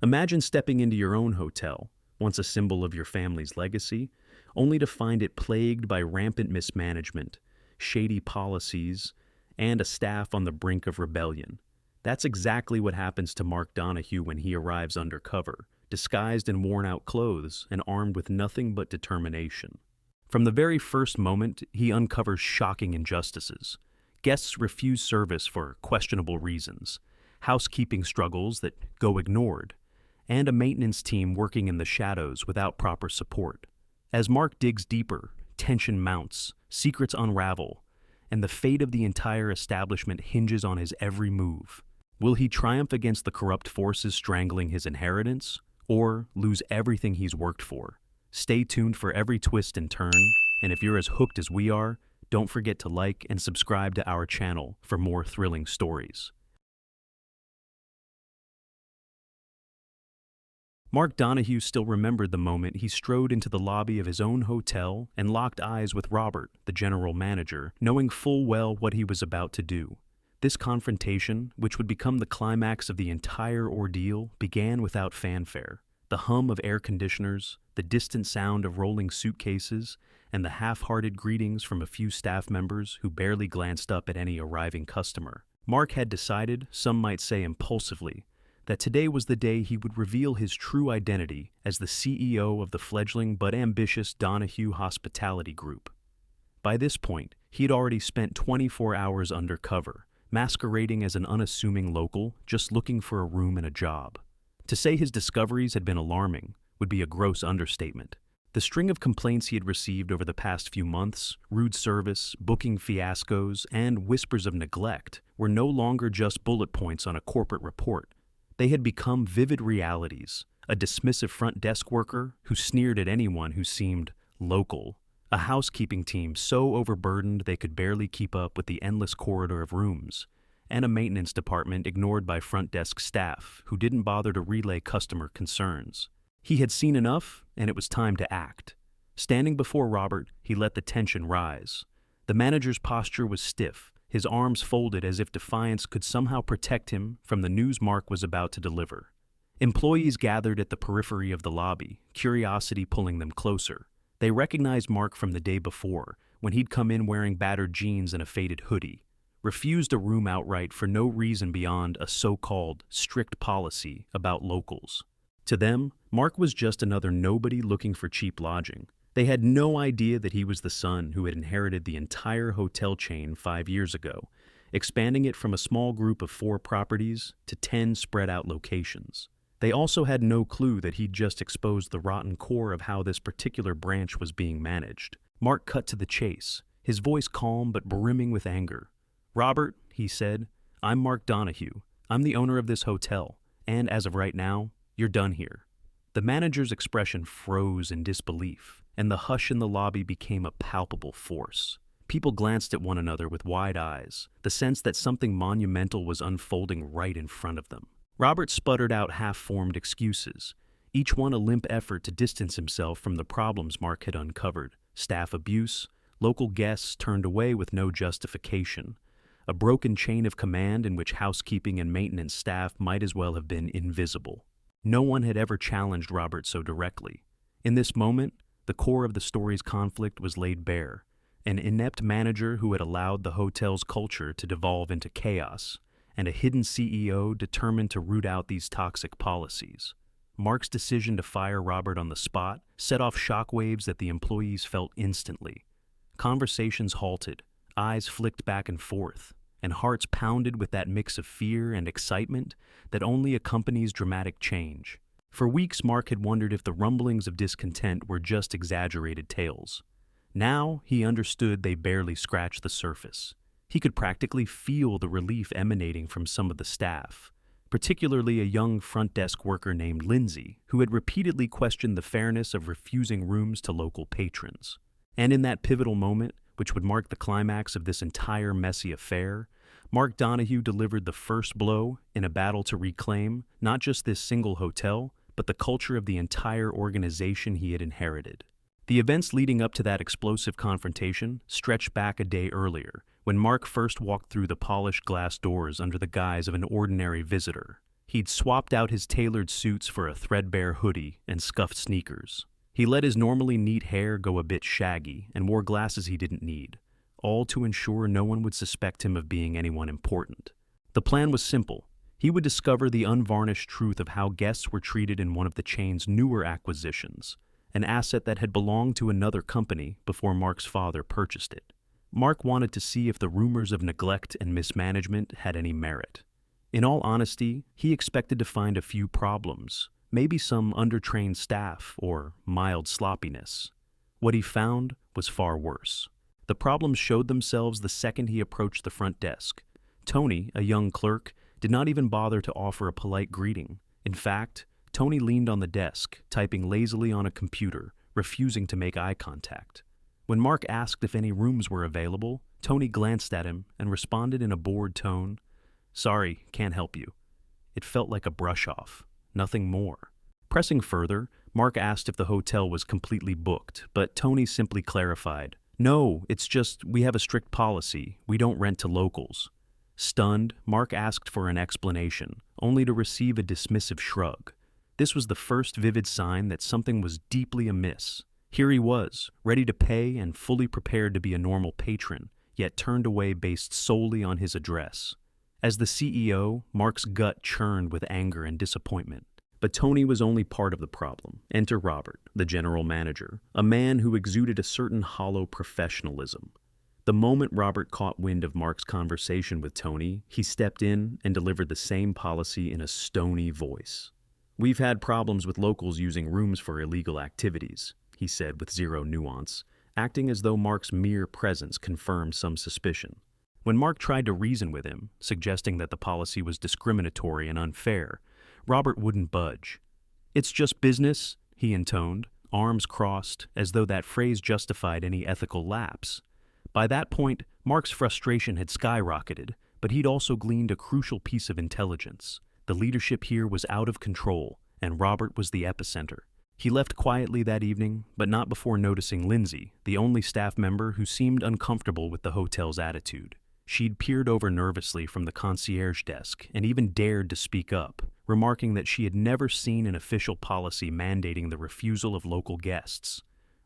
Imagine stepping into your own hotel, once a symbol of your family's legacy, only to find it plagued by rampant mismanagement, shady policies, and a staff on the brink of rebellion. That's exactly what happens to Mark Donahue when he arrives undercover, disguised in worn-out clothes and armed with nothing but determination. From the very first moment, he uncovers shocking injustices. Guests refuse service for questionable reasons, housekeeping struggles that go ignored, and a maintenance team working in the shadows without proper support. As Mark digs deeper, tension mounts, secrets unravel, and the fate of the entire establishment hinges on his every move. Will he triumph against the corrupt forces strangling his inheritance, or lose everything he's worked for? Stay tuned for every twist and turn, and if you're as hooked as we are, don't forget to like and subscribe to our channel for more thrilling stories. Mark Donahue still remembered the moment he strode into the lobby of his own hotel and locked eyes with Robert, the general manager, knowing full well what he was about to do. This confrontation, which would become the climax of the entire ordeal, began without fanfare. The hum of air conditioners, the distant sound of rolling suitcases, and the half-hearted greetings from a few staff members who barely glanced up at any arriving customer. Mark had decided, some might say impulsively, that today was the day he would reveal his true identity as the CEO of the fledgling but ambitious Donahue Hospitality Group. By this point, he had already spent 24 hours undercover, masquerading as an unassuming local just looking for a room and a job. To say his discoveries had been alarming would be a gross understatement. The string of complaints he had received over the past few months, rude service, booking fiascos, and whispers of neglect, were no longer just bullet points on a corporate report. They had become vivid realities: a dismissive front desk worker who sneered at anyone who seemed local, a housekeeping team so overburdened they could barely keep up with the endless corridor of rooms, and a maintenance department ignored by front desk staff who didn't bother to relay customer concerns. He had seen enough, and it was time to act. Standing before Robert, he let the tension rise. The manager's posture was stiff, his arms folded as if defiance could somehow protect him from the news Mark was about to deliver. Employees gathered at the periphery of the lobby, curiosity pulling them closer. They recognized Mark from the day before, when he'd come in wearing battered jeans and a faded hoodie, refused a room outright for no reason beyond a so-called strict policy about locals. To them, Mark was just another nobody looking for cheap lodging. They had no idea that he was the son who had inherited the entire hotel chain 5 years ago, expanding it from a small group of 4 properties to 10 spread-out locations. They also had no clue that he'd just exposed the rotten core of how this particular branch was being managed. Mark cut to the chase, his voice calm but brimming with anger. "Robert," he said, "I'm Mark Donahue. I'm the owner of this hotel, and as of right now, you're done here." The manager's expression froze in disbelief, and the hush in the lobby became a palpable force. People glanced at one another with wide eyes, the sense that something monumental was unfolding right in front of them. Robert sputtered out half-formed excuses, each one a limp effort to distance himself from the problems Mark had uncovered: staff abuse, local guests turned away with no justification, a broken chain of command in which housekeeping and maintenance staff might as well have been invisible. No one had ever challenged Robert so directly. In this moment, the core of the story's conflict was laid bare: an inept manager who had allowed the hotel's culture to devolve into chaos, and a hidden CEO determined to root out these toxic policies. Mark's decision to fire Robert on the spot set off shockwaves that the employees felt instantly. Conversations halted, eyes flicked back and forth, and hearts pounded with that mix of fear and excitement that only accompanies dramatic change. For weeks, Mark had wondered if the rumblings of discontent were just exaggerated tales. Now he understood they barely scratched the surface. He could practically feel the relief emanating from some of the staff, particularly a young front desk worker named Lindsay, who had repeatedly questioned the fairness of refusing rooms to local patrons. And in that pivotal moment, which would mark the climax of this entire messy affair, Mark Donahue delivered the first blow in a battle to reclaim not just this single hotel, but the culture of the entire organization he had inherited. The events leading up to that explosive confrontation stretched back a day earlier, when Mark first walked through the polished glass doors under the guise of an ordinary visitor. He'd swapped out his tailored suits for a threadbare hoodie and scuffed sneakers. He let his normally neat hair go a bit shaggy and wore glasses he didn't need, all to ensure no one would suspect him of being anyone important. The plan was simple. He would discover the unvarnished truth of how guests were treated in one of the chain's newer acquisitions, an asset that had belonged to another company before Mark's father purchased it. Mark wanted to see if the rumors of neglect and mismanagement had any merit. In all honesty, he expected to find a few problems, maybe some undertrained staff or mild sloppiness. What he found was far worse. The problems showed themselves the second he approached the front desk. Tony, a young clerk, did not even bother to offer a polite greeting. In fact, Tony leaned on the desk, typing lazily on a computer, refusing to make eye contact. When Mark asked if any rooms were available, Tony glanced at him and responded in a bored tone, "Sorry, can't help you." It felt like a brush-off, nothing more. Pressing further, Mark asked if the hotel was completely booked, but Tony simply clarified, "No, it's just we have a strict policy. We don't rent to locals." Stunned, Mark asked for an explanation, only to receive a dismissive shrug. This was the first vivid sign that something was deeply amiss. Here he was, ready to pay and fully prepared to be a normal patron, yet turned away based solely on his address. As the CEO, Mark's gut churned with anger and disappointment. But Tony was only part of the problem. Enter Robert, the general manager, a man who exuded a certain hollow professionalism. The moment Robert caught wind of Mark's conversation with Tony, he stepped in and delivered the same policy in a stony voice. "We've had problems with locals using rooms for illegal activities," he said with zero nuance, acting as though Mark's mere presence confirmed some suspicion. When Mark tried to reason with him, suggesting that the policy was discriminatory and unfair, Robert wouldn't budge. "It's just business," he intoned, arms crossed, as though that phrase justified any ethical lapse. By that point, Mark's frustration had skyrocketed, but he'd also gleaned a crucial piece of intelligence. The leadership here was out of control, and Robert was the epicenter. He left quietly that evening, but not before noticing Lindsay, the only staff member who seemed uncomfortable with the hotel's attitude. She'd peered over nervously from the concierge desk and even dared to speak up, remarking that she had never seen an official policy mandating the refusal of local guests.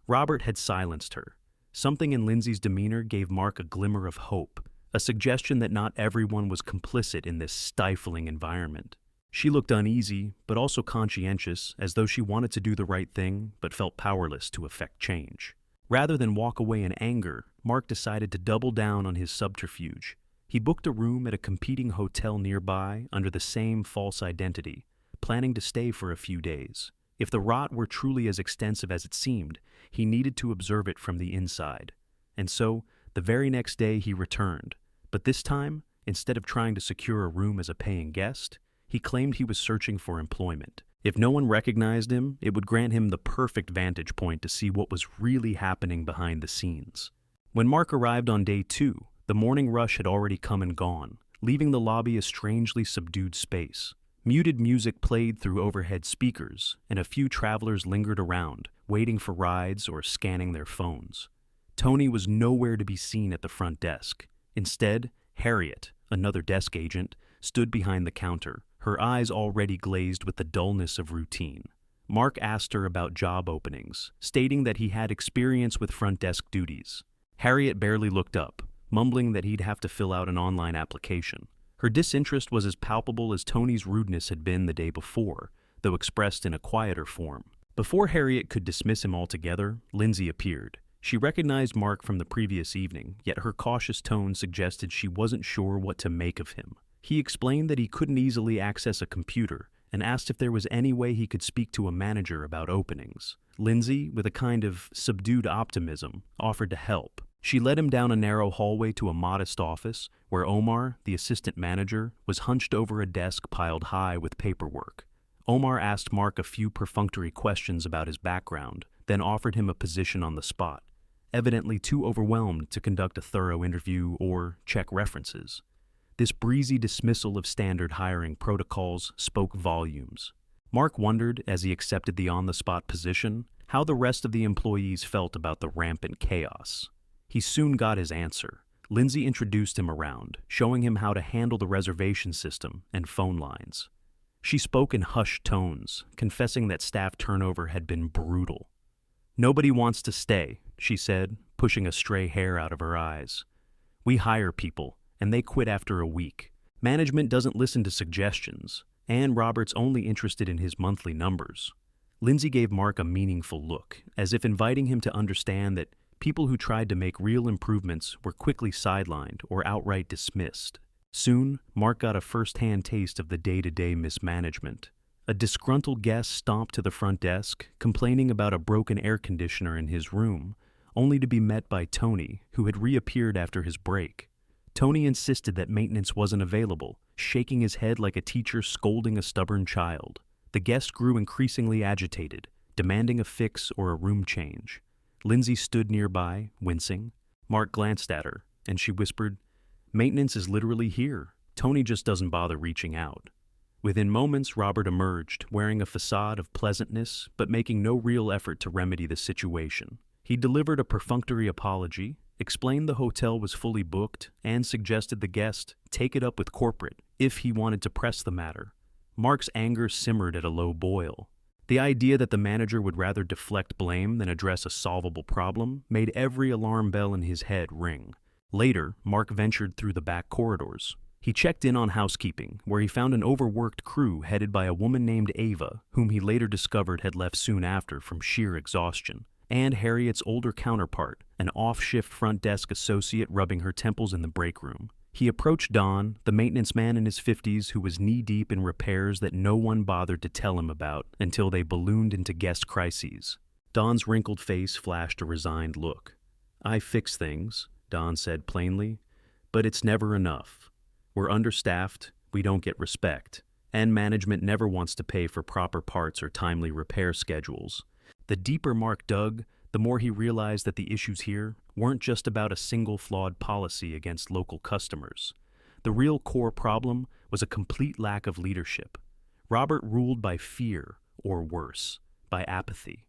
Robert had silenced her. Something in Lindsay's demeanor gave Mark a glimmer of hope, a suggestion that not everyone was complicit in this stifling environment. She looked uneasy, but also conscientious, as though she wanted to do the right thing, but felt powerless to effect change. Rather than walk away in anger, Mark decided to double down on his subterfuge. He booked a room at a competing hotel nearby under the same false identity, planning to stay for a few days. If the rot were truly as extensive as it seemed, he needed to observe it from the inside. And so, the very next day he returned. But this time, instead of trying to secure a room as a paying guest, he claimed he was searching for employment. If no one recognized him, it would grant him the perfect vantage point to see what was really happening behind the scenes. When Mark arrived on day 2, the morning rush had already come and gone, leaving the lobby a strangely subdued space. Muted music played through overhead speakers, and a few travelers lingered around, waiting for rides or scanning their phones. Tony was nowhere to be seen at the front desk. Instead, Harriet, another desk agent, stood behind the counter, her eyes already glazed with the dullness of routine. Mark asked her about job openings, stating that he had experience with front desk duties. Harriet barely looked up, mumbling that he'd have to fill out an online application. Her disinterest was as palpable as Tony's rudeness had been the day before, though expressed in a quieter form. Before Harriet could dismiss him altogether, Lindsay appeared. She recognized Mark from the previous evening, yet her cautious tone suggested she wasn't sure what to make of him. He explained that he couldn't easily access a computer and asked if there was any way he could speak to a manager about openings. Lindsay, with a kind of subdued optimism, offered to help. She led him down a narrow hallway to a modest office where Omar, the assistant manager, was hunched over a desk piled high with paperwork. Omar asked Mark a few perfunctory questions about his background, then offered him a position on the spot, evidently too overwhelmed to conduct a thorough interview or check references. This breezy dismissal of standard hiring protocols spoke volumes. Mark wondered, as he accepted the on-the-spot position, how the rest of the employees felt about the rampant chaos. He soon got his answer. Lindsay introduced him around, showing him how to handle the reservation system and phone lines. She spoke in hushed tones, confessing that staff turnover had been brutal. "Nobody wants to stay," she said, pushing a stray hair out of her eyes. "We hire people, and they quit after a week. Management doesn't listen to suggestions, and Robert's only interested in his monthly numbers." Lindsay gave Mark a meaningful look, as if inviting him to understand that people who tried to make real improvements were quickly sidelined or outright dismissed. Soon, Mark got a first-hand taste of the day-to-day mismanagement. A disgruntled guest stomped to the front desk, complaining about a broken air conditioner in his room, only to be met by Tony, who had reappeared after his break. Tony insisted that maintenance wasn't available, shaking his head like a teacher scolding a stubborn child. The guest grew increasingly agitated, demanding a fix or a room change. Lindsay stood nearby, wincing. Mark glanced at her, and she whispered, "Maintenance is literally here. Tony just doesn't bother reaching out." Within moments, Robert emerged, wearing a facade of pleasantness, but making no real effort to remedy the situation. He delivered a perfunctory apology, explained the hotel was fully booked, and suggested the guest take it up with corporate if he wanted to press the matter. Mark's anger simmered at a low boil. The idea that the manager would rather deflect blame than address a solvable problem made every alarm bell in his head ring. Later, Mark ventured through the back corridors. He checked in on housekeeping, where he found an overworked crew headed by a woman named Ava, whom he later discovered had left soon after from sheer exhaustion, and Harriet's older counterpart, an off-shift front desk associate rubbing her temples in the break room. He approached Don, the maintenance man in his 50s who was knee-deep in repairs that no one bothered to tell him about until they ballooned into guest crises. Don's wrinkled face flashed a resigned look. "I fix things," Don said plainly, "but it's never enough. We're understaffed, we don't get respect, and management never wants to pay for proper parts or timely repair schedules." The deeper Mark dug, the more he realized that the issues here weren't just about a single flawed policy against local customers. The real core problem was a complete lack of leadership. Robert ruled by fear, or worse, by apathy.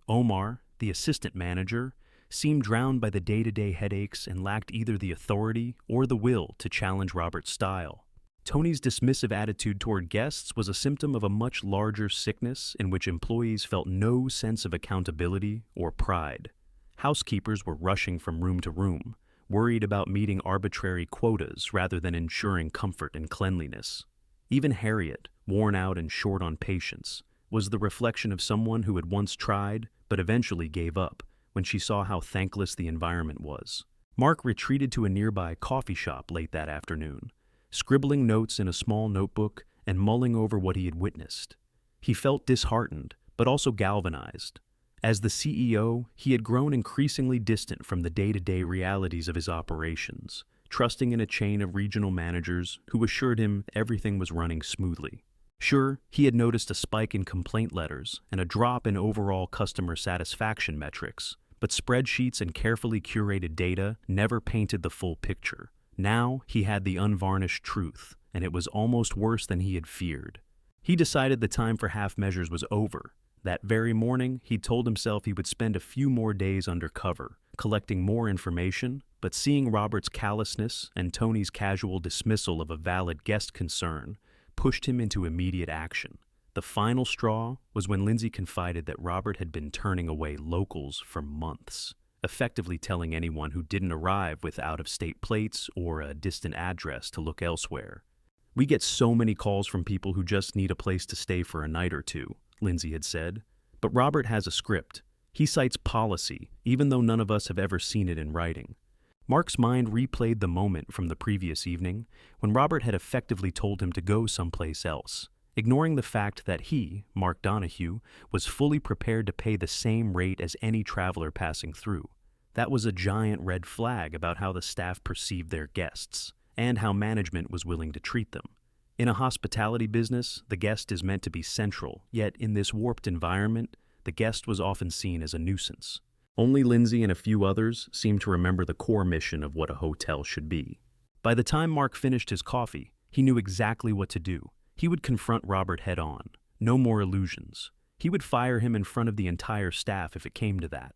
Omar, the assistant manager, seemed drowned by the day-to-day headaches and lacked either the authority or the will to challenge Robert's style. Tony's dismissive attitude toward guests was a symptom of a much larger sickness in which employees felt no sense of accountability or pride. Housekeepers were rushing from room to room, worried about meeting arbitrary quotas rather than ensuring comfort and cleanliness. Even Harriet, worn out and short on patience, was the reflection of someone who had once tried but eventually gave up when she saw how thankless the environment was. Mark retreated to a nearby coffee shop late that afternoon, scribbling notes in a small notebook and mulling over what he had witnessed. He felt disheartened, but also galvanized. As the CEO, he had grown increasingly distant from the day-to-day realities of his operations, trusting in a chain of regional managers who assured him everything was running smoothly. Sure, he had noticed a spike in complaint letters and a drop in overall customer satisfaction metrics, but spreadsheets and carefully curated data never painted the full picture. Now he had the unvarnished truth, and it was almost worse than he had feared. He decided the time for half measures was over. That very morning, he told himself he would spend a few more days undercover, collecting more information, but seeing Robert's callousness and Tony's casual dismissal of a valid guest concern pushed him into immediate action. The final straw was when Lindsay confided that Robert had been turning away locals for months, effectively telling anyone who didn't arrive with out-of-state plates or a distant address to look elsewhere. "We get so many calls from people who just need a place to stay for a night or two," Lindsay had said. "But Robert has a script. He cites policy, even though none of us have ever seen it in writing." Mark's mind replayed the moment from the previous evening when Robert had effectively told him to go someplace else, ignoring the fact that he, Mark Donahue, was fully prepared to pay the same rate as any traveler passing through. That was a giant red flag about how the staff perceived their guests, and how management was willing to treat them. In a hospitality business, the guest is meant to be central, yet in this warped environment, the guest was often seen as a nuisance. Only Lindsay and a few others seemed to remember the core mission of what a hotel should be. By the time Mark finished his coffee, he knew exactly what to do. He would confront Robert head-on. No more illusions. He would fire him in front of the entire staff if it came to that.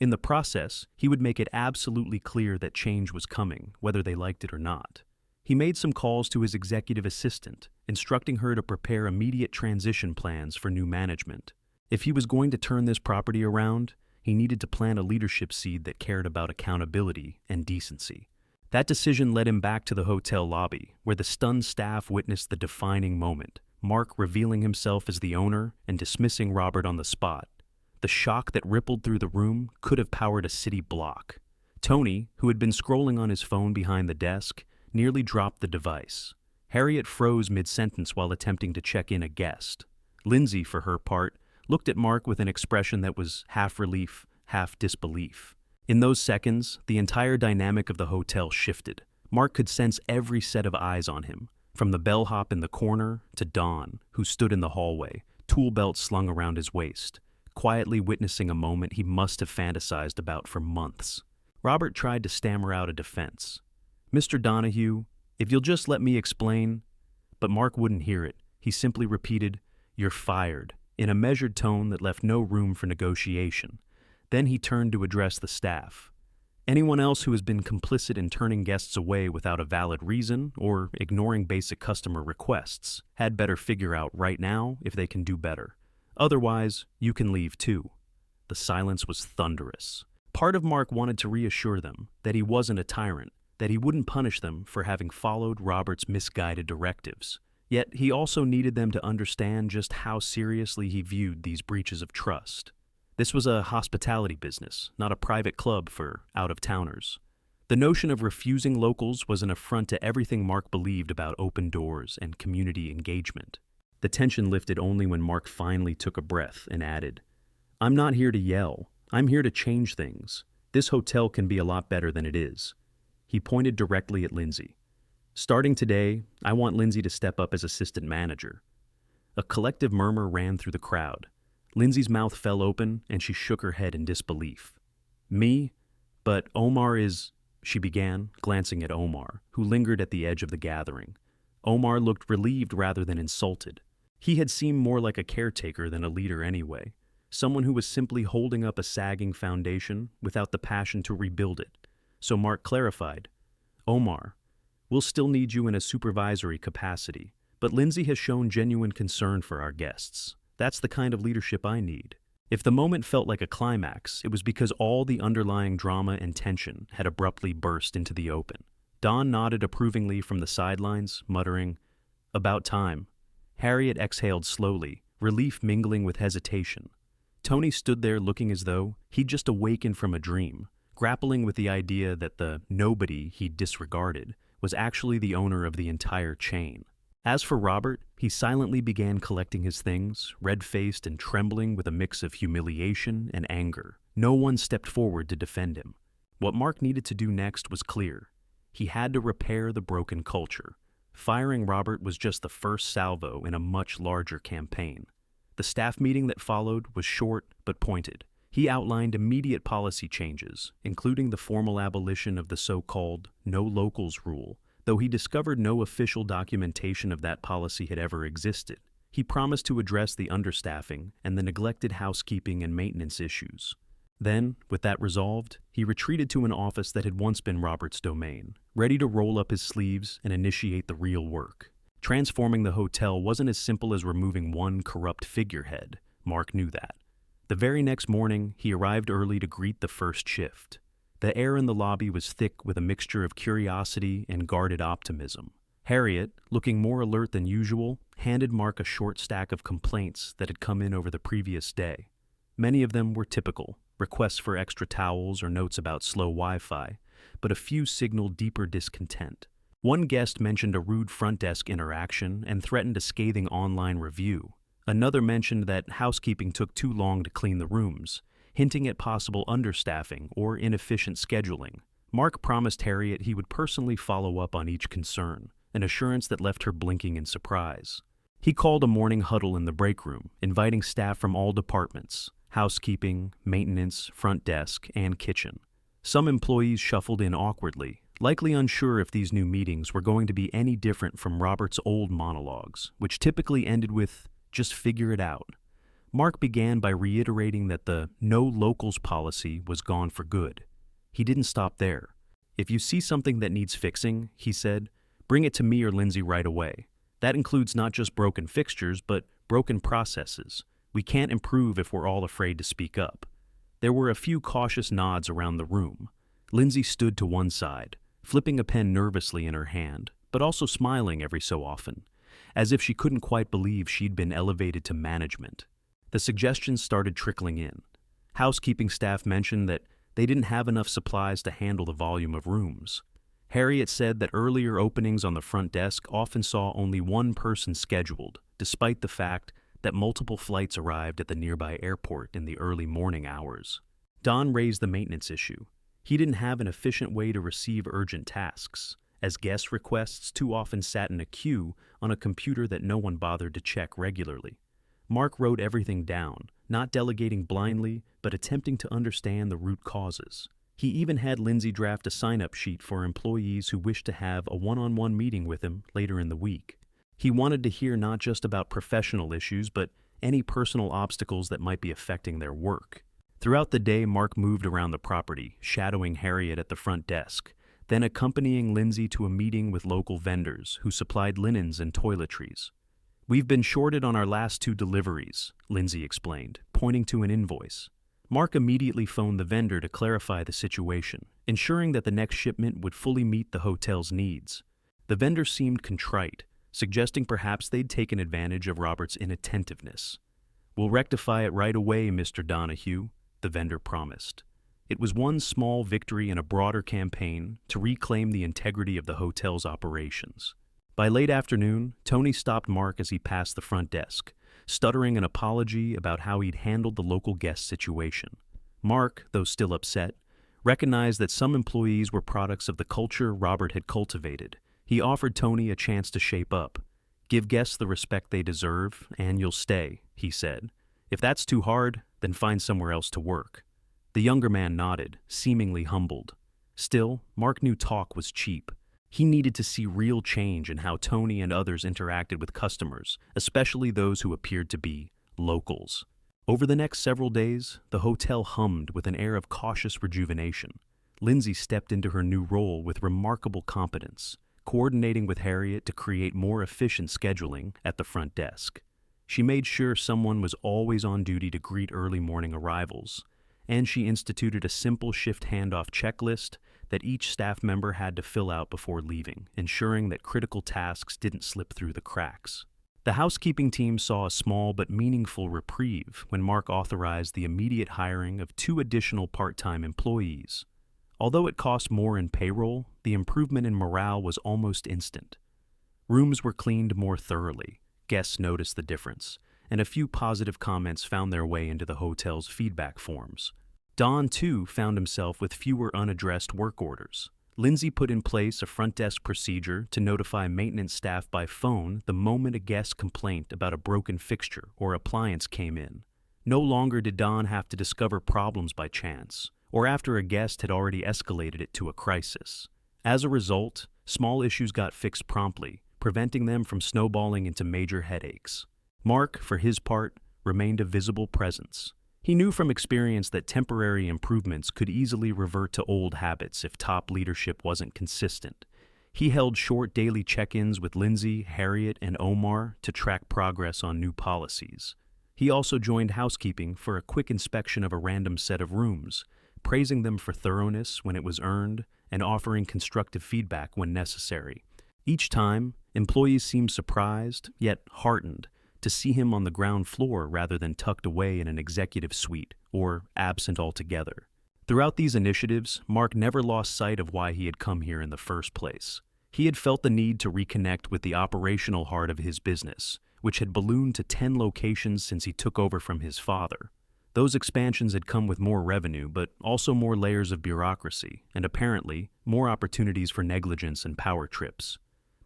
In the process, he would make it absolutely clear that change was coming, whether they liked it or not. He made some calls to his executive assistant, instructing her to prepare immediate transition plans for new management. If he was going to turn this property around, he needed to plant a leadership seed that cared about accountability and decency. That decision led him back to the hotel lobby, where the stunned staff witnessed the defining moment, Mark revealing himself as the owner and dismissing Robert on the spot. The shock that rippled through the room could have powered a city block. Tony, who had been scrolling on his phone behind the desk, nearly dropped the device. Harriet froze mid-sentence while attempting to check in a guest. Lindsay, for her part, looked at Mark with an expression that was half relief, half disbelief. In those seconds, the entire dynamic of the hotel shifted. Mark could sense every set of eyes on him, from the bellhop in the corner to Don, who stood in the hallway, tool belt slung around his waist, quietly witnessing a moment he must have fantasized about for months. Robert tried to stammer out a defense. "Mr. Donahue, if you'll just let me explain." But Mark wouldn't hear it. He simply repeated, "You're fired," in a measured tone that left no room for negotiation. Then he turned to address the staff. "Anyone else who has been complicit in turning guests away without a valid reason or ignoring basic customer requests had better figure out right now if they can do better. Otherwise, you can leave too." The silence was thunderous. Part of Mark wanted to reassure them that he wasn't a tyrant, that he wouldn't punish them for having followed Robert's misguided directives. Yet he also needed them to understand just how seriously he viewed these breaches of trust. This was a hospitality business, not a private club for out-of-towners. The notion of refusing locals was an affront to everything Mark believed about open doors and community engagement. The tension lifted only when Mark finally took a breath and added, "I'm not here to yell. I'm here to change things. This hotel can be a lot better than it is." He pointed directly at Lindsay. "Starting today, I want Lindsay to step up as assistant manager." A collective murmur ran through the crowd. Lindsay's mouth fell open and she shook her head in disbelief. "Me? But Omar is—" she began, glancing at Omar, who lingered at the edge of the gathering. Omar looked relieved rather than insulted. He had seemed more like a caretaker than a leader anyway, someone who was simply holding up a sagging foundation without the passion to rebuild it. So Mark clarified, "Omar, we'll still need you in a supervisory capacity, but Lindsay has shown genuine concern for our guests. That's the kind of leadership I need." If the moment felt like a climax, it was because all the underlying drama and tension had abruptly burst into the open. Don nodded approvingly from the sidelines, muttering, "About time." Harriet exhaled slowly, relief mingling with hesitation. Tony stood there looking as though he'd just awakened from a dream, grappling with the idea that the nobody he'd disregarded was actually the owner of the entire chain. As for Robert, he silently began collecting his things, red-faced and trembling with a mix of humiliation and anger. No one stepped forward to defend him. What Mark needed to do next was clear. He had to repair the broken culture. Firing Robert was just the first salvo in a much larger campaign. The staff meeting that followed was short but pointed. He outlined immediate policy changes, including the formal abolition of the so-called no locals rule, though he discovered no official documentation of that policy had ever existed. He promised to address the understaffing and the neglected housekeeping and maintenance issues. Then, with that resolved, he retreated to an office that had once been Robert's domain, ready to roll up his sleeves and initiate the real work. Transforming the hotel wasn't as simple as removing one corrupt figurehead. Mark knew that. The very next morning, he arrived early to greet the first shift. The air in the lobby was thick with a mixture of curiosity and guarded optimism. Harriet, looking more alert than usual, handed Mark a short stack of complaints that had come in over the previous day. Many of them were typical, requests for extra towels or notes about slow Wi-Fi, but a few signaled deeper discontent. One guest mentioned a rude front desk interaction and threatened a scathing online review. Another mentioned that housekeeping took too long to clean the rooms, hinting at possible understaffing or inefficient scheduling. Mark promised Harriet he would personally follow up on each concern, an assurance that left her blinking in surprise. He called a morning huddle in the break room, inviting staff from all departments: housekeeping, maintenance, front desk, and kitchen. Some employees shuffled in awkwardly, likely unsure if these new meetings were going to be any different from Robert's old monologues, which typically ended with, "Just figure it out." Mark began by reiterating that the no locals policy was gone for good. He didn't stop there. "If you see something that needs fixing," he said, Bring it to me or Lindsay right away. That includes not just broken fixtures, but broken processes. We can't improve if we're all afraid to speak up." There were a few cautious nods around the room. Lindsay stood to one side, flipping a pen nervously in her hand, but also smiling every so often, as if she couldn't quite believe she'd been elevated to management. The suggestions started trickling in. Housekeeping staff mentioned that they didn't have enough supplies to handle the volume of rooms. Harriet said that earlier openings on the front desk often saw only one person scheduled, despite the fact that multiple flights arrived at the nearby airport in the early morning hours. Don raised the maintenance issue. He didn't have an efficient way to receive urgent tasks, as guest requests too often sat in a queue on a computer that no one bothered to check regularly. Mark wrote everything down, not delegating blindly, but attempting to understand the root causes. He even had Lindsay draft a sign-up sheet for employees who wished to have a one-on-one meeting with him later in the week. He wanted to hear not just about professional issues, but any personal obstacles that might be affecting their work. Throughout the day, Mark moved around the property, shadowing Harriet at the front desk, then accompanying Lindsay to a meeting with local vendors who supplied linens and toiletries. "We've been shorted on our last 2 deliveries," Lindsay explained, pointing to an invoice. Mark immediately phoned the vendor to clarify the situation, ensuring that the next shipment would fully meet the hotel's needs. The vendor seemed contrite, suggesting perhaps they'd taken advantage of Robert's inattentiveness. "We'll rectify it right away, Mr. Donahue," the vendor promised. It was one small victory in a broader campaign to reclaim the integrity of the hotel's operations. By late afternoon, Tony stopped Mark as he passed the front desk, stuttering an apology about how he'd handled the local guest situation. Mark, though still upset, recognized that some employees were products of the culture Robert had cultivated. He offered Tony a chance to shape up. "Give guests the respect they deserve, and you'll stay," he said. "If that's too hard, then find somewhere else to work." The younger man nodded, seemingly humbled. Still, Mark knew talk was cheap. He needed to see real change in how Tony and others interacted with customers, especially those who appeared to be locals. Over the next several days, the hotel hummed with an air of cautious rejuvenation. Lindsay stepped into her new role with remarkable competence, coordinating with Harriet to create more efficient scheduling at the front desk. She made sure someone was always on duty to greet early morning arrivals, and she instituted a simple shift handoff checklist that each staff member had to fill out before leaving, ensuring that critical tasks didn't slip through the cracks. The housekeeping team saw a small but meaningful reprieve when Mark authorized the immediate hiring of 2 additional part-time employees. Although it cost more in payroll, the improvement in morale was almost instant. Rooms were cleaned more thoroughly, guests noticed the difference, and a few positive comments found their way into the hotel's feedback forms. Don, too, found himself with fewer unaddressed work orders. Lindsay put in place a front desk procedure to notify maintenance staff by phone the moment a guest complaint about a broken fixture or appliance came in. No longer did Don have to discover problems by chance, or after a guest had already escalated it to a crisis. As a result, small issues got fixed promptly, preventing them from snowballing into major headaches. Mark, for his part, remained a visible presence. He knew from experience that temporary improvements could easily revert to old habits if top leadership wasn't consistent. He held short daily check-ins with Lindsay, Harriet, and Omar to track progress on new policies. He also joined housekeeping for a quick inspection of a random set of rooms, praising them for thoroughness when it was earned and offering constructive feedback when necessary. Each time, employees seemed surprised, yet heartened, to see him on the ground floor rather than tucked away in an executive suite or absent altogether. Throughout these initiatives, Mark never lost sight of why he had come here in the first place. He had felt the need to reconnect with the operational heart of his business, which had ballooned to 10 locations since he took over from his father. Those expansions had come with more revenue, but also more layers of bureaucracy, and apparently, more opportunities for negligence and power trips.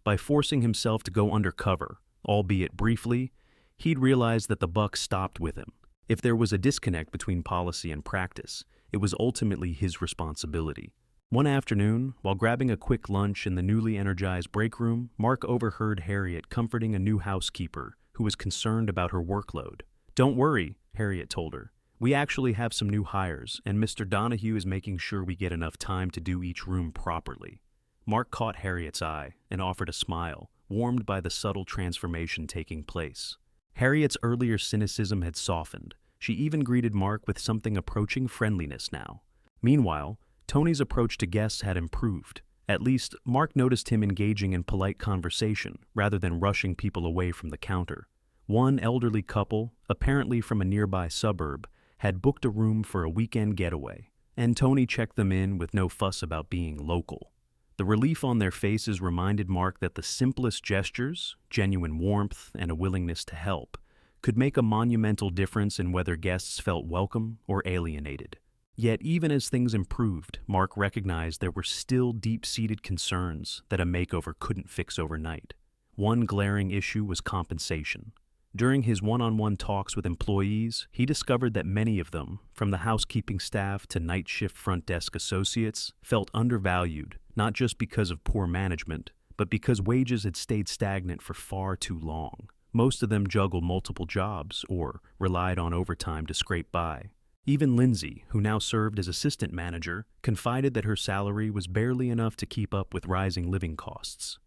By forcing himself to go undercover, albeit briefly, he'd realized that the buck stopped with him. If there was a disconnect between policy and practice, it was ultimately his responsibility. One afternoon, while grabbing a quick lunch in the newly energized break room, Mark overheard Harriet comforting a new housekeeper who was concerned about her workload. "Don't worry," Harriet told her. "We actually have some new hires, and Mr. Donahue is making sure we get enough time to do each room properly." Mark caught Harriet's eye and offered a smile, warmed by the subtle transformation taking place. Harriet's earlier cynicism had softened. She even greeted Mark with something approaching friendliness now. Meanwhile, Tony's approach to guests had improved. At least, Mark noticed him engaging in polite conversation rather than rushing people away from the counter. One elderly couple, apparently from a nearby suburb, had booked a room for a weekend getaway, and Tony checked them in with no fuss about being local. The relief on their faces reminded Mark that the simplest gestures, genuine warmth, and a willingness to help, could make a monumental difference in whether guests felt welcome or alienated. Yet even as things improved, Mark recognized there were still deep-seated concerns that a makeover couldn't fix overnight. One glaring issue was compensation. During his one-on-one talks with employees, he discovered that many of them, from the housekeeping staff to night shift front desk associates, felt undervalued, not just because of poor management, but because wages had stayed stagnant for far too long. Most of them juggled multiple jobs or relied on overtime to scrape by. Even Lindsay, who now served as assistant manager, confided that her salary was barely enough to keep up with rising living costs.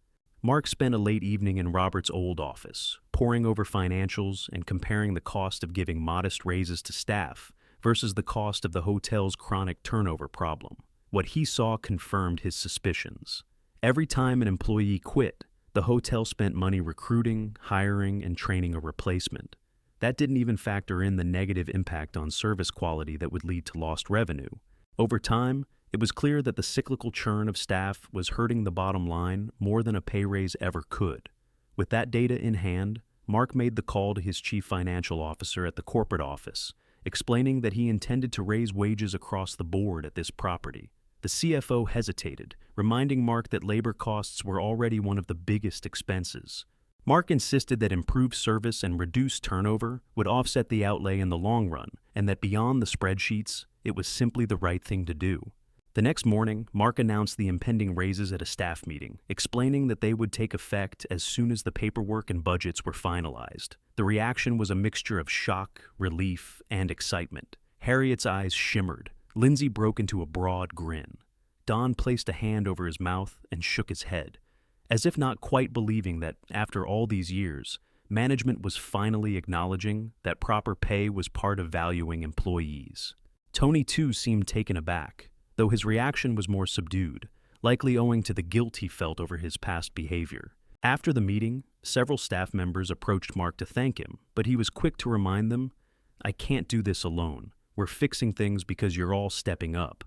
Mark spent a late evening in Robert's old office, poring over financials and comparing the cost of giving modest raises to staff versus the cost of the hotel's chronic turnover problem. What he saw confirmed his suspicions. Every time an employee quit, the hotel spent money recruiting, hiring, and training a replacement. That didn't even factor in the negative impact on service quality that would lead to lost revenue. Over time, it was clear that the cyclical churn of staff was hurting the bottom line more than a pay raise ever could. With that data in hand, Mark made the call to his chief financial officer at the corporate office, explaining that he intended to raise wages across the board at this property. The CFO hesitated, reminding Mark that labor costs were already one of the biggest expenses. Mark insisted that improved service and reduced turnover would offset the outlay in the long run, and that beyond the spreadsheets, it was simply the right thing to do. The next morning, Mark announced the impending raises at a staff meeting, explaining that they would take effect as soon as the paperwork and budgets were finalized. The reaction was a mixture of shock, relief, and excitement. Harriet's eyes shimmered. Lindsay broke into a broad grin. Don placed a hand over his mouth and shook his head, as if not quite believing that, after all these years, management was finally acknowledging that proper pay was part of valuing employees. Tony, too, seemed taken aback, though his reaction was more subdued, likely owing to the guilt he felt over his past behavior. After the meeting, several staff members approached Mark to thank him, but he was quick to remind them, "I can't do this alone. We're fixing things because you're all stepping up.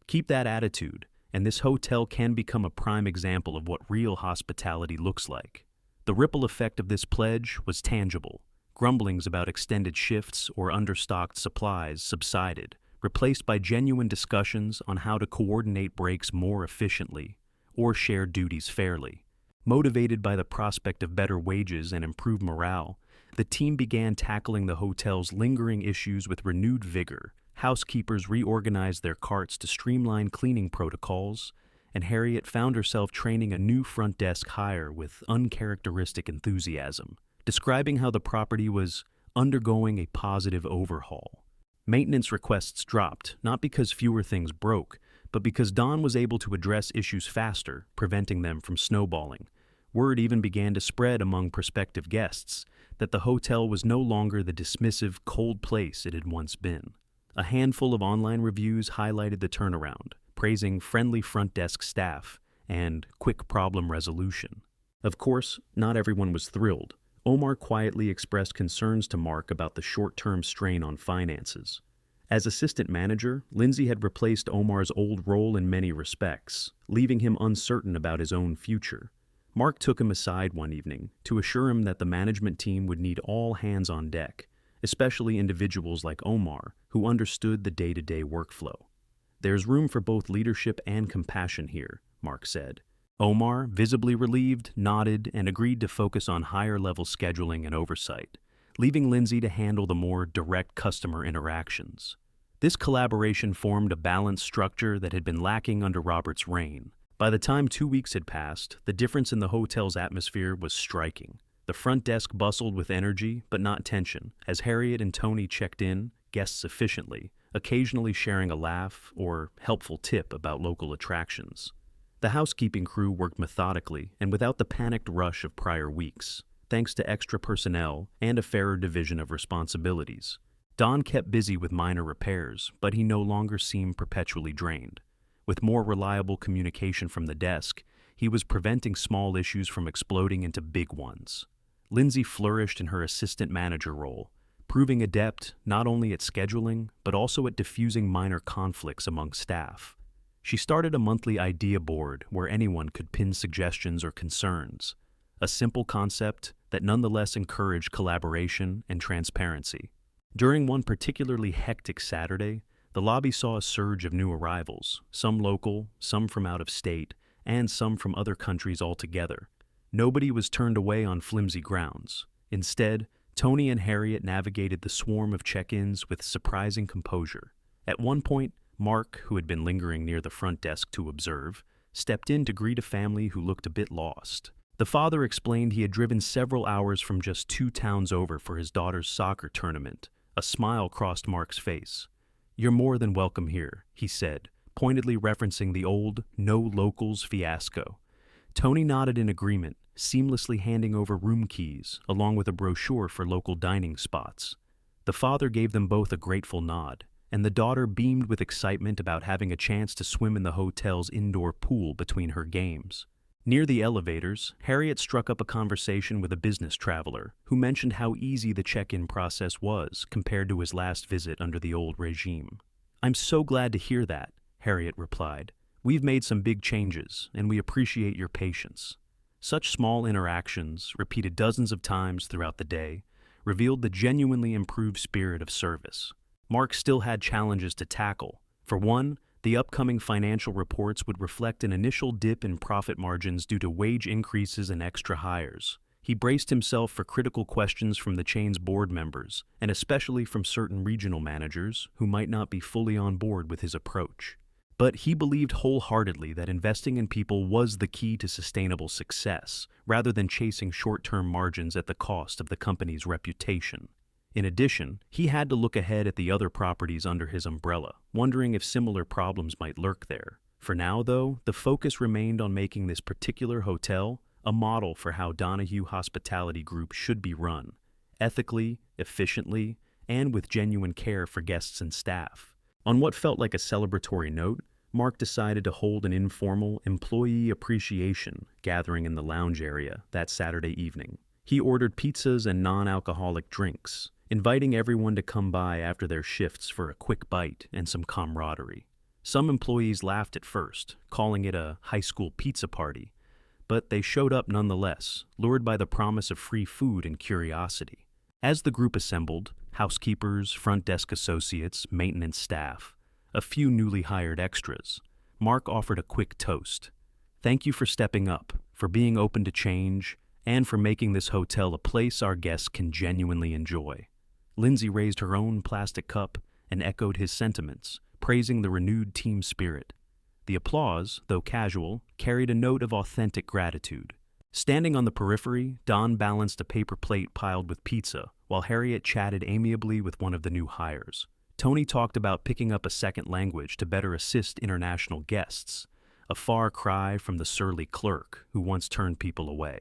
Keep that attitude, and this hotel can become a prime example of what real hospitality looks like." The ripple effect of this pledge was tangible. Grumblings about extended shifts or understocked supplies subsided, replaced by genuine discussions on how to coordinate breaks more efficiently or share duties fairly. Motivated by the prospect of better wages and improved morale, the team began tackling the hotel's lingering issues with renewed vigor. Housekeepers reorganized their carts to streamline cleaning protocols, and Harriet found herself training a new front desk hire with uncharacteristic enthusiasm, describing how the property was undergoing a positive overhaul. Maintenance requests dropped, not because fewer things broke, but because Don was able to address issues faster, preventing them from snowballing. Word even began to spread among prospective guests that the hotel was no longer the dismissive, cold place it had once been. A handful of online reviews highlighted the turnaround, praising friendly front desk staff and quick problem resolution. Of course, not everyone was thrilled. Omar quietly expressed concerns to Mark about the short-term strain on finances. As assistant manager, Lindsay had replaced Omar's old role in many respects, leaving him uncertain about his own future. Mark took him aside one evening to assure him that the management team would need all hands on deck, especially individuals like Omar, who understood the day-to-day workflow. "There's room for both leadership and compassion here," Mark said. Omar, visibly relieved, nodded and agreed to focus on higher-level scheduling and oversight, leaving Lindsay to handle the more direct customer interactions. This collaboration formed a balanced structure that had been lacking under Robert's reign. By the time 2 weeks had passed, the difference in the hotel's atmosphere was striking. The front desk bustled with energy, but not tension, as Harriet and Tony checked in, guests efficiently, occasionally sharing a laugh or helpful tip about local attractions. The housekeeping crew worked methodically and without the panicked rush of prior weeks, thanks to extra personnel and a fairer division of responsibilities. Don kept busy with minor repairs, but he no longer seemed perpetually drained. With more reliable communication from the desk, he was preventing small issues from exploding into big ones. Lindsay flourished in her assistant manager role, proving adept not only at scheduling, but also at diffusing minor conflicts among staff. She started a monthly idea board where anyone could pin suggestions or concerns, a simple concept that nonetheless encouraged collaboration and transparency. During one particularly hectic Saturday, the lobby saw a surge of new arrivals, some local, some from out of state, and some from other countries altogether. Nobody was turned away on flimsy grounds. Instead, Tony and Harriet navigated the swarm of check-ins with surprising composure. At one point, Mark, who had been lingering near the front desk to observe, stepped in to greet a family who looked a bit lost. The father explained he had driven several hours from just 2 towns over for his daughter's soccer tournament. A smile crossed Mark's face. "You're more than welcome here," he said, pointedly referencing the old no locals fiasco. Tony nodded in agreement, seamlessly handing over room keys, along with a brochure for local dining spots. The father gave them both a grateful nod, and the daughter beamed with excitement about having a chance to swim in the hotel's indoor pool between her games. Near the elevators, Harriet struck up a conversation with a business traveler who mentioned how easy the check-in process was compared to his last visit under the old regime. "I'm so glad to hear that," Harriet replied. "We've made some big changes, and we appreciate your patience." Such small interactions, repeated dozens of times throughout the day, revealed the genuinely improved spirit of service. Mark still had challenges to tackle. For one, the upcoming financial reports would reflect an initial dip in profit margins due to wage increases and extra hires. He braced himself for critical questions from the chain's board members, and especially from certain regional managers who might not be fully on board with his approach. But he believed wholeheartedly that investing in people was the key to sustainable success, rather than chasing short-term margins at the cost of the company's reputation. In addition, he had to look ahead at the other properties under his umbrella, wondering if similar problems might lurk there. For now, though, the focus remained on making this particular hotel a model for how Donahue Hospitality Group should be run, ethically, efficiently, and with genuine care for guests and staff. On what felt like a celebratory note, Mark decided to hold an informal employee appreciation gathering in the lounge area that Saturday evening. He ordered pizzas and non-alcoholic drinks, inviting everyone to come by after their shifts for a quick bite and some camaraderie. Some employees laughed at first, calling it a high school pizza party, but they showed up nonetheless, lured by the promise of free food and curiosity. As the group assembled, housekeepers, front desk associates, maintenance staff, a few newly hired extras, Mark offered a quick toast. "Thank you for stepping up, for being open to change, and for making this hotel a place our guests can genuinely enjoy." Lindsay raised her own plastic cup and echoed his sentiments, praising the renewed team spirit. The applause, though casual, carried a note of authentic gratitude. Standing on the periphery, Don balanced a paper plate piled with pizza, while Harriet chatted amiably with one of the new hires. Tony talked about picking up a second language to better assist international guests, a far cry from the surly clerk who once turned people away.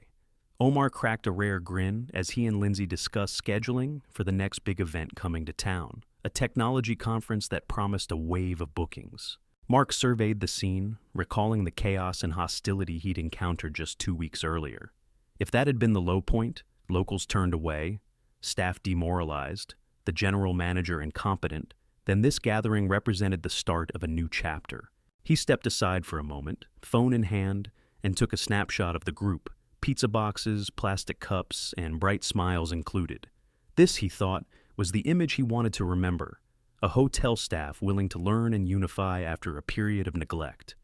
Omar cracked a rare grin as he and Lindsay discussed scheduling for the next big event coming to town, a technology conference that promised a wave of bookings. Mark surveyed the scene, recalling the chaos and hostility he'd encountered just 2 weeks earlier. If that had been the low point, locals turned away, staff demoralized, the general manager incompetent, then this gathering represented the start of a new chapter. He stepped aside for a moment, phone in hand, and took a snapshot of the group, pizza boxes, plastic cups, and bright smiles included. This, he thought, was the image he wanted to remember, a hotel staff willing to learn and unify after a period of neglect.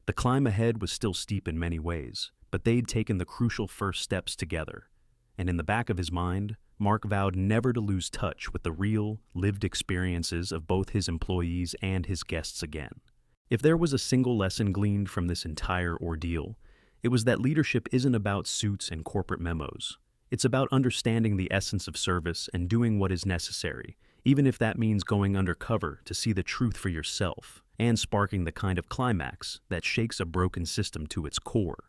The climb ahead was still steep in many ways, but they'd taken the crucial first steps together. And in the back of his mind, Mark vowed never to lose touch with the real, lived experiences of both his employees and his guests again. If there was a single lesson gleaned from this entire ordeal, it was that leadership isn't about suits and corporate memos. It's about understanding the essence of service and doing what is necessary, even if that means going undercover to see the truth for yourself, and sparking the kind of climax that shakes a broken system to its core.